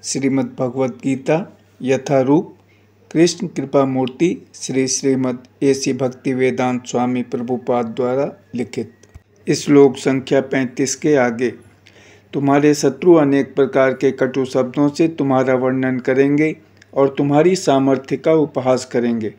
श्रीमद् भगवद गीता यथारूप कृष्ण कृपा मूर्ति श्री श्रीमद् एसी भक्ति वेदांत स्वामी प्रभुपाद द्वारा लिखित। श्लोक संख्या 35 के आगे। तुम्हारे शत्रु अनेक प्रकार के कटु शब्दों से तुम्हारा वर्णन करेंगे और तुम्हारी सामर्थ्य का उपहास करेंगे।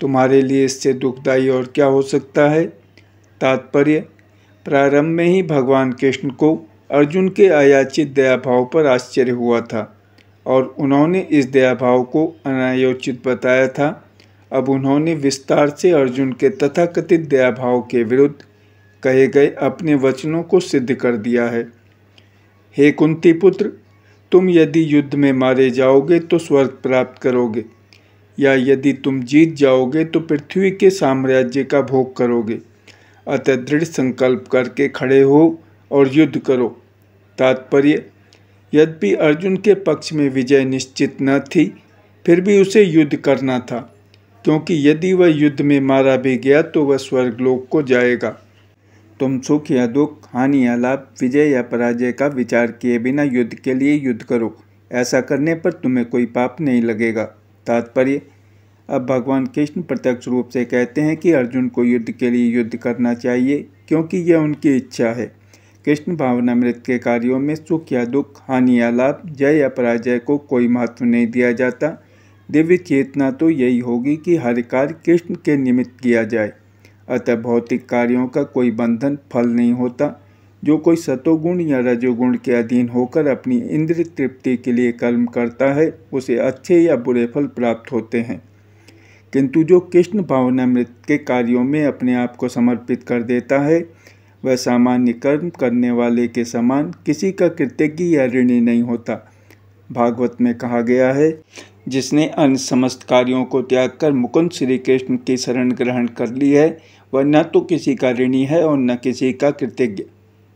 तुम्हारे लिए इससे दुखदायी और क्या हो सकता है। तात्पर्य: प्रारंभ में ही भगवान कृष्ण को अर्जुन के अयाचित दयाभाव पर आश्चर्य हुआ था और उन्होंने इस दयाभाव को अनायोचित बताया था। अब उन्होंने विस्तार से अर्जुन के तथाकथित दयाभाव के विरुद्ध कहे गए अपने वचनों को सिद्ध कर दिया है। हे कुंती पुत्र, तुम यदि युद्ध में मारे जाओगे तो स्वर्ग प्राप्त करोगे, या यदि तुम जीत जाओगे तो पृथ्वी के साम्राज्य का भोग करोगे। अतः दृढ़ संकल्प करके खड़े हो और युद्ध करो। तात्पर्य: यद्यपि अर्जुन के पक्ष में विजय निश्चित न थी, फिर भी उसे युद्ध करना था, क्योंकि यदि वह युद्ध में मारा भी गया तो वह स्वर्गलोक को जाएगा। तुम सुख या दुख, हानि या लाभ, विजय या पराजय का विचार किए बिना युद्ध के लिए युद्ध करो। ऐसा करने पर तुम्हें कोई पाप नहीं लगेगा। तात्पर्य: अब भगवान कृष्ण प्रत्यक्ष रूप से कहते हैं कि अर्जुन को युद्ध के लिए युद्ध करना चाहिए, क्योंकि यह उनकी इच्छा है। कृष्ण भावनामृत के कार्यों में सुख या दुख, हानि या लाभ, जय या पराजय को कोई महत्व नहीं दिया जाता। दिव्य चेतना तो यही होगी कि हर कार्य कृष्ण के निमित्त किया जाए। अतः भौतिक कार्यों का कोई बंधन फल नहीं होता। जो कोई सतोगुण या रजोगुण के अधीन होकर अपनी इंद्रिय तृप्ति के लिए कर्म करता है, उसे अच्छे या बुरे फल प्राप्त होते हैं। किंतु जो कृष्ण भावनामृत के कार्यों में अपने आप को समर्पित कर देता है, वह सामान्य कर्म करने वाले के समान किसी का कृतज्ञ या ऋणी नहीं होता। भागवत में कहा गया है, जिसने अन्य समस्त कार्यों को त्याग कर मुकुंद श्री कृष्ण की शरण ग्रहण कर ली है, वह न तो किसी का ऋणी है और न किसी का कृतज्ञ,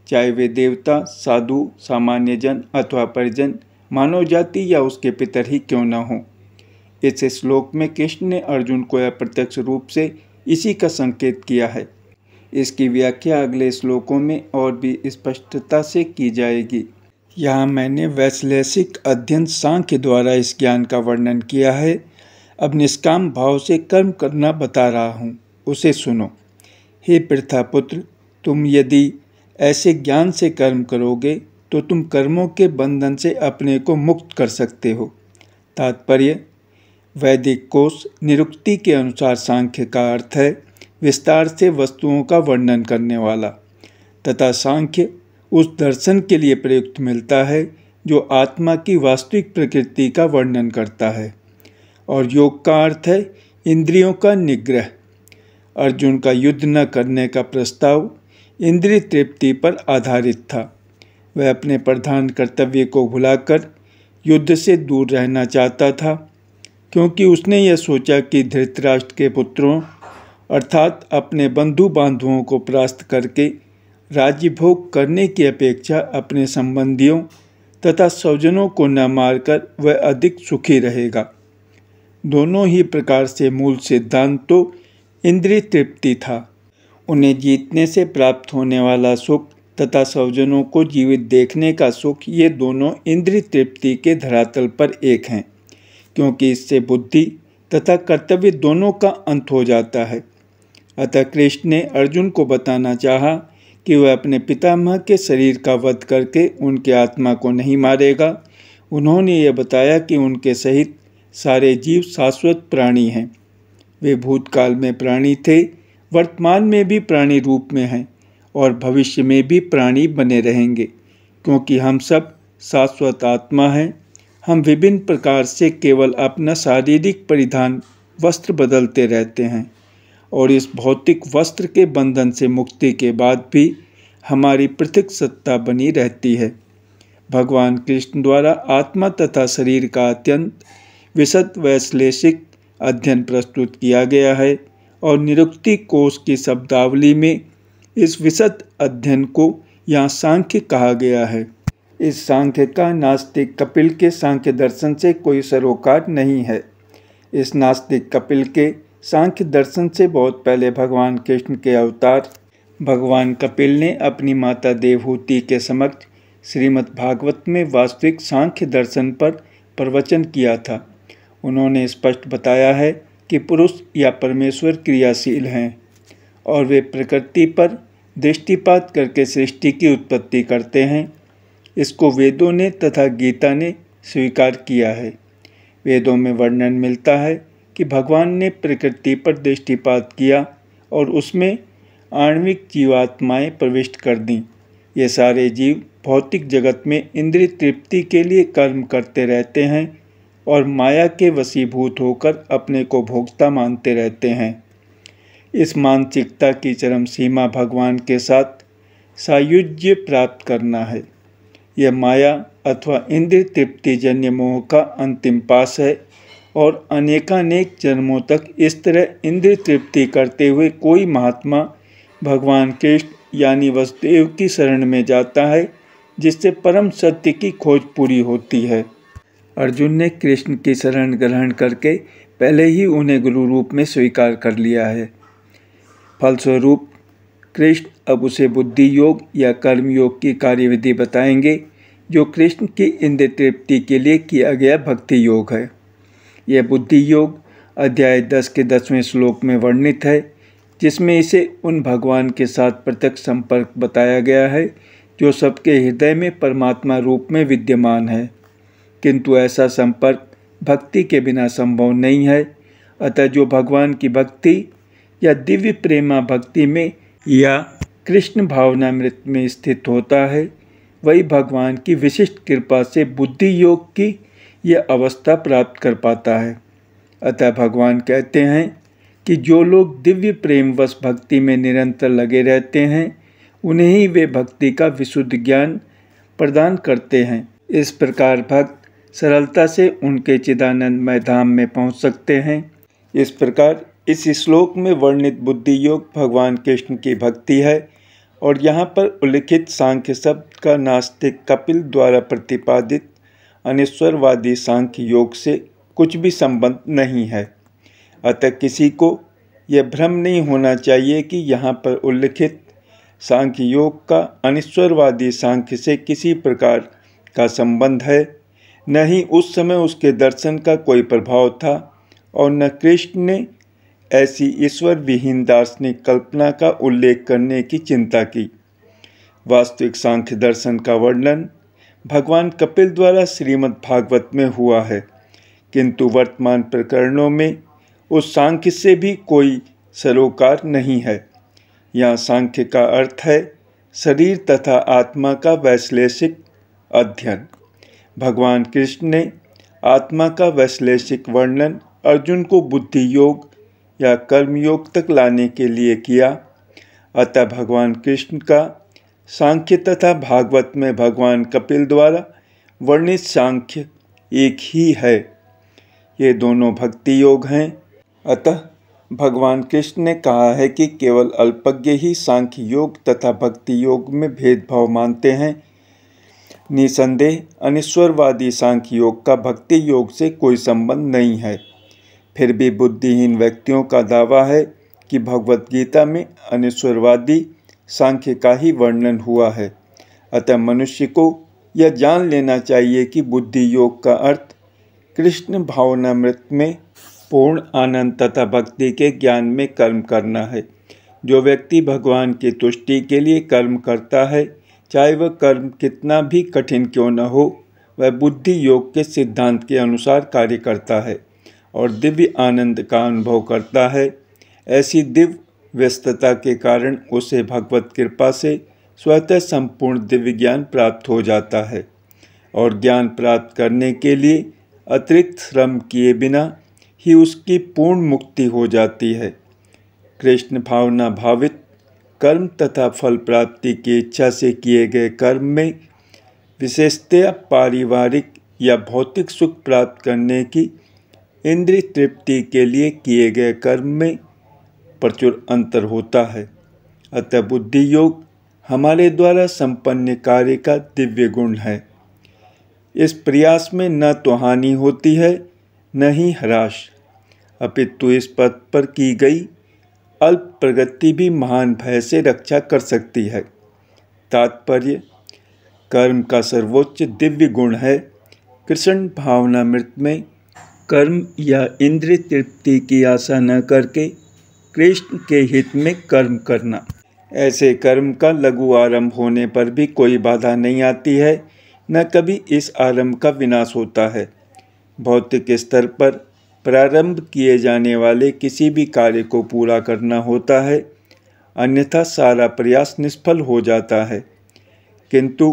चाहे वे देवता, साधु, सामान्य जन अथवा परिजन, मानव जाति या उसके पितर ही क्यों न हों। इस श्लोक में कृष्ण ने अर्जुन को अप्रत्यक्ष रूप से इसी का संकेत किया है। इसकी व्याख्या अगले श्लोकों में और भी स्पष्टता से की जाएगी। यहाँ मैंने वैश्लेषिक अध्ययन सांख्य द्वारा इस ज्ञान का वर्णन किया है। अब निष्काम भाव से कर्म करना बता रहा हूँ, उसे सुनो। हे पृथापुत्र, तुम यदि ऐसे ज्ञान से कर्म करोगे तो तुम कर्मों के बंधन से अपने को मुक्त कर सकते हो। तात्पर्य: वैदिक कोश निरुक्ति के अनुसार सांख्य का अर्थ है विस्तार से वस्तुओं का वर्णन करने वाला, तथा सांख्य उस दर्शन के लिए प्रयुक्त मिलता है जो आत्मा की वास्तविक प्रकृति का वर्णन करता है। और योग का अर्थ है इंद्रियों का निग्रह। अर्जुन का युद्ध न करने का प्रस्ताव इंद्रिय तृप्ति पर आधारित था। वह अपने प्रधान कर्तव्य को भुलाकर युद्ध से दूर रहना चाहता था, क्योंकि उसने यह सोचा कि धृतराष्ट्र के पुत्रों अर्थात अपने बंधु बांधवों को परास्त करके राज्य भोग करने की अपेक्षा अपने संबंधियों तथा स्वजनों को न मारकर वह अधिक सुखी रहेगा। दोनों ही प्रकार से मूल सिद्धांत तो इंद्रिय तृप्ति था। उन्हें जीतने से प्राप्त होने वाला सुख तथा स्वजनों को जीवित देखने का सुख, ये दोनों इंद्रिय तृप्ति के धरातल पर एक हैं, क्योंकि इससे बुद्धि तथा कर्तव्य दोनों का अंत हो जाता है। अतः कृष्ण ने अर्जुन को बताना चाहा कि वह अपने पितामह के शरीर का वध करके उनके आत्मा को नहीं मारेगा। उन्होंने यह बताया कि उनके सहित सारे जीव शाश्वत प्राणी हैं। वे भूतकाल में प्राणी थे, वर्तमान में भी प्राणी रूप में हैं और भविष्य में भी प्राणी बने रहेंगे, क्योंकि हम सब शाश्वत आत्मा हैं। हम विभिन्न प्रकार से केवल अपना शारीरिक परिधान वस्त्र बदलते रहते हैं और इस भौतिक वस्त्र के बंधन से मुक्ति के बाद भी हमारी पृथक सत्ता बनी रहती है। भगवान कृष्ण द्वारा आत्मा तथा शरीर का अत्यंत विशद वैश्लेषिक अध्ययन प्रस्तुत किया गया है और निरुक्ति कोश की शब्दावली में इस विशद अध्ययन को यहाँ सांख्य कहा गया है। इस सांख्य का नास्तिक कपिल के सांख्य दर्शन से कोई सरोकार नहीं है। इस नास्तिक कपिल के सांख्य दर्शन से बहुत पहले भगवान कृष्ण के अवतार भगवान कपिल ने अपनी माता देवहूति के समक्ष श्रीमद् भागवत में वास्तविक सांख्य दर्शन पर प्रवचन किया था। उन्होंने स्पष्ट बताया है कि पुरुष या परमेश्वर क्रियाशील हैं और वे प्रकृति पर दृष्टिपात करके सृष्टि की उत्पत्ति करते हैं। इसको वेदों ने तथा गीता ने स्वीकार किया है। वेदों में वर्णन मिलता है कि भगवान ने प्रकृति पर दृष्टिपात किया और उसमें आणविक जीवात्माएं प्रविष्ट कर दी। ये सारे जीव भौतिक जगत में इंद्रिय तृप्ति के लिए कर्म करते रहते हैं और माया के वशीभूत होकर अपने को भोक्ता मानते रहते हैं। इस मानसिकता की चरम सीमा भगवान के साथ सायुज्य प्राप्त करना है। यह माया अथवा इंद्रिय तृप्ति जन्य मोह का अंतिम पास है और अनेकानेक जन्मों तक इस तरह इंद्रिय तृप्ति करते हुए कोई महात्मा भगवान कृष्ण यानी वसुदेव की शरण में जाता है, जिससे परम सत्य की खोज पूरी होती है। अर्जुन ने कृष्ण की शरण ग्रहण करके पहले ही उन्हें गुरु रूप में स्वीकार कर लिया है। फलस्वरूप कृष्ण अब उसे बुद्धि योग या कर्म योग की कार्यविधि बताएंगे, जो कृष्ण की इंद्रिय तृप्ति के लिए किया गया भक्ति योग है। यह बुद्धि योग अध्याय 10 के 10वें श्लोक में वर्णित है, जिसमें इसे उन भगवान के साथ प्रत्यक्ष संपर्क बताया गया है जो सबके हृदय में परमात्मा रूप में विद्यमान है। किंतु ऐसा संपर्क भक्ति के बिना संभव नहीं है। अतः जो भगवान की भक्ति या दिव्य प्रेमा भक्ति में या कृष्ण भावनामृत में स्थित होता है, वही भगवान की विशिष्ट कृपा से बुद्धि योग की यह अवस्था प्राप्त कर पाता है। अतः भगवान कहते हैं कि जो लोग दिव्य प्रेमवश भक्ति में निरंतर लगे रहते हैं, उन्हें ही वे भक्ति का विशुद्ध ज्ञान प्रदान करते हैं। इस प्रकार भक्त सरलता से उनके चिदानंदमय धाम में पहुंच सकते हैं। इस प्रकार इस श्लोक में वर्णित बुद्धि योग भगवान कृष्ण की भक्ति है और यहाँ पर उल्लिखित सांख्य शब्द का नास्तिक कपिल द्वारा प्रतिपादित अनिश्वरवादी सांख्य योग से कुछ भी संबंध नहीं है। अतः किसी को यह भ्रम नहीं होना चाहिए कि यहाँ पर उल्लिखित सांख्य योग का अनिश्वरवादी सांख्य से किसी प्रकार का संबंध है। न ही उस समय उसके दर्शन का कोई प्रभाव था और न कृष्ण ने ऐसी ईश्वर विहीन दार्शनिक कल्पना का उल्लेख करने की चिंता की। वास्तविक सांख्य दर्शन का वर्णन भगवान कपिल द्वारा श्रीमद् भागवत में हुआ है, किंतु वर्तमान प्रकरणों में उस सांख्य से भी कोई सरोकार नहीं है। यहाँ सांख्य का अर्थ है शरीर तथा आत्मा का वैश्लेषिक अध्ययन। भगवान कृष्ण ने आत्मा का वैश्लेषिक वर्णन अर्जुन को बुद्धि योग या कर्म योग तक लाने के लिए किया। अतः भगवान कृष्ण का सांख्य तथा भागवत में भगवान कपिल द्वारा वर्णित सांख्य एक ही है। ये दोनों भक्ति योग हैं। अतः भगवान कृष्ण ने कहा है कि केवल अल्पज्ञ ही सांख्य योग तथा भक्ति योग में भेदभाव मानते हैं। निसंदेह अनिश्वरवादी सांख्य योग का भक्ति योग से कोई संबंध नहीं है। फिर भी बुद्धिहीन व्यक्तियों का दावा है कि भगवत गीता में अनिश्वरवादी सांख्य का ही वर्णन हुआ है। अतः मनुष्य को यह जान लेना चाहिए कि बुद्धि योग का अर्थ कृष्ण भावनामृत में पूर्ण आनंद तथा भक्ति के ज्ञान में कर्म करना है। जो व्यक्ति भगवान की तुष्टि के लिए कर्म करता है, चाहे वह कर्म कितना भी कठिन क्यों न हो, वह बुद्धि योग के सिद्धांत के अनुसार कार्य करता है और दिव्य आनंद का अनुभव करता है। ऐसी दिव्य व्यस्तता के कारण उसे भगवत कृपा से स्वतः संपूर्ण दिव्य ज्ञान प्राप्त हो जाता है और ज्ञान प्राप्त करने के लिए अतिरिक्त श्रम किए बिना ही उसकी पूर्ण मुक्ति हो जाती है। कृष्ण भावना भावित कर्म तथा फल प्राप्ति की इच्छा से किए गए कर्म में विशेषतया पारिवारिक या भौतिक सुख प्राप्त करने की इंद्रिय तृप्ति के लिए किए गए कर्म में प्रचुर अंतर होता है। अतः बुद्धि योग हमारे द्वारा संपन्न कार्य का दिव्य गुण है। इस प्रयास में न तो हानि होती है न ही ह्रास, अपितु इस पथ पर की गई अल्प प्रगति भी महान भय से रक्षा कर सकती है। तात्पर्य: कर्म का सर्वोच्च दिव्य गुण है कृष्ण भावनामृत में कर्म या इंद्रिय तृप्ति की आशा न करके कृष्ण के हित में कर्म करना। ऐसे कर्म का लघु आरंभ होने पर भी कोई बाधा नहीं आती है, न कभी इस आरंभ का विनाश होता है। भौतिक स्तर पर प्रारंभ किए जाने वाले किसी भी कार्य को पूरा करना होता है, अन्यथा सारा प्रयास निष्फल हो जाता है। किंतु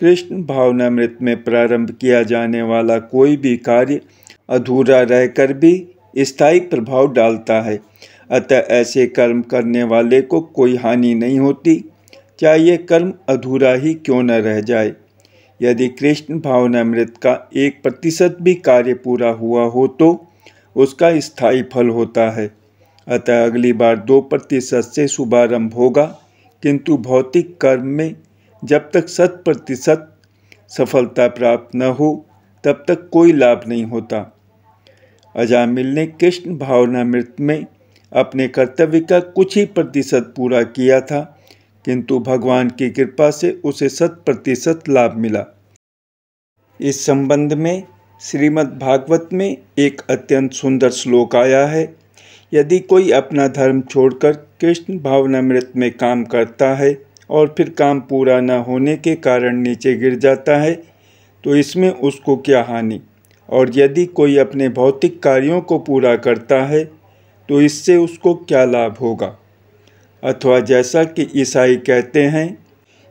कृष्ण भावनामृत में प्रारंभ किया जाने वाला कोई भी कार्य अधूरा रहकर भी स्थायी प्रभाव डालता है। अतः ऐसे कर्म करने वाले को कोई हानि नहीं होती, चाहे ये कर्म अधूरा ही क्यों न रह जाए। यदि कृष्ण भावनामृत का 1% भी कार्य पूरा हुआ हो तो उसका स्थायी फल होता है। अतः अगली बार 2% से शुभारंभ होगा, किंतु भौतिक कर्म में जब तक 100% सफलता प्राप्त न हो तब तक कोई लाभ नहीं होता। अजामिल ने कृष्ण भावनामृत में अपने कर्तव्य का कुछ ही प्रतिशत पूरा किया था, किंतु भगवान की कृपा से उसे 100% लाभ मिला। इस संबंध में श्रीमद् भागवत में एक अत्यंत सुंदर श्लोक आया है। यदि कोई अपना धर्म छोड़कर कृष्ण भावनामृत में काम करता है और फिर काम पूरा न होने के कारण नीचे गिर जाता है तो इसमें उसको क्या हानि, और यदि कोई अपने भौतिक कार्यों को पूरा करता है तो इससे उसको क्या लाभ होगा। अथवा जैसा कि ईसाई कहते हैं,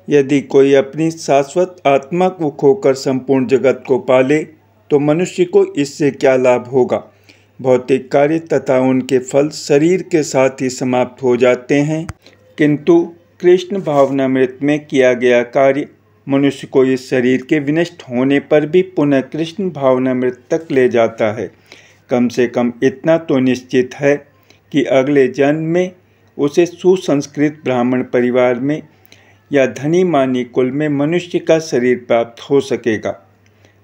यदि कोई अपनी शाश्वत आत्मा को खोकर संपूर्ण जगत को पाले तो मनुष्य को इससे क्या लाभ होगा। भौतिक कार्य तथा उनके फल शरीर के साथ ही समाप्त हो जाते हैं, किंतु कृष्ण भावनामृत में किया गया कार्य मनुष्य को इस शरीर के विनष्ट होने पर भी पुनः कृष्ण भावनामृत तक ले जाता है। कम से कम इतना तो निश्चित है कि अगले जन्म में उसे सुसंस्कृत ब्राह्मण परिवार में या धनी मानी कुल में मनुष्य का शरीर प्राप्त हो सकेगा,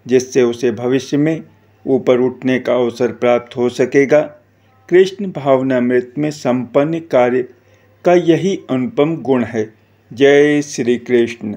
जिससे उसे भविष्य में ऊपर उठने का अवसर प्राप्त हो सकेगा। कृष्ण भावनामृत में संपन्न कार्य का यही अनुपम गुण है। जय श्री कृष्ण।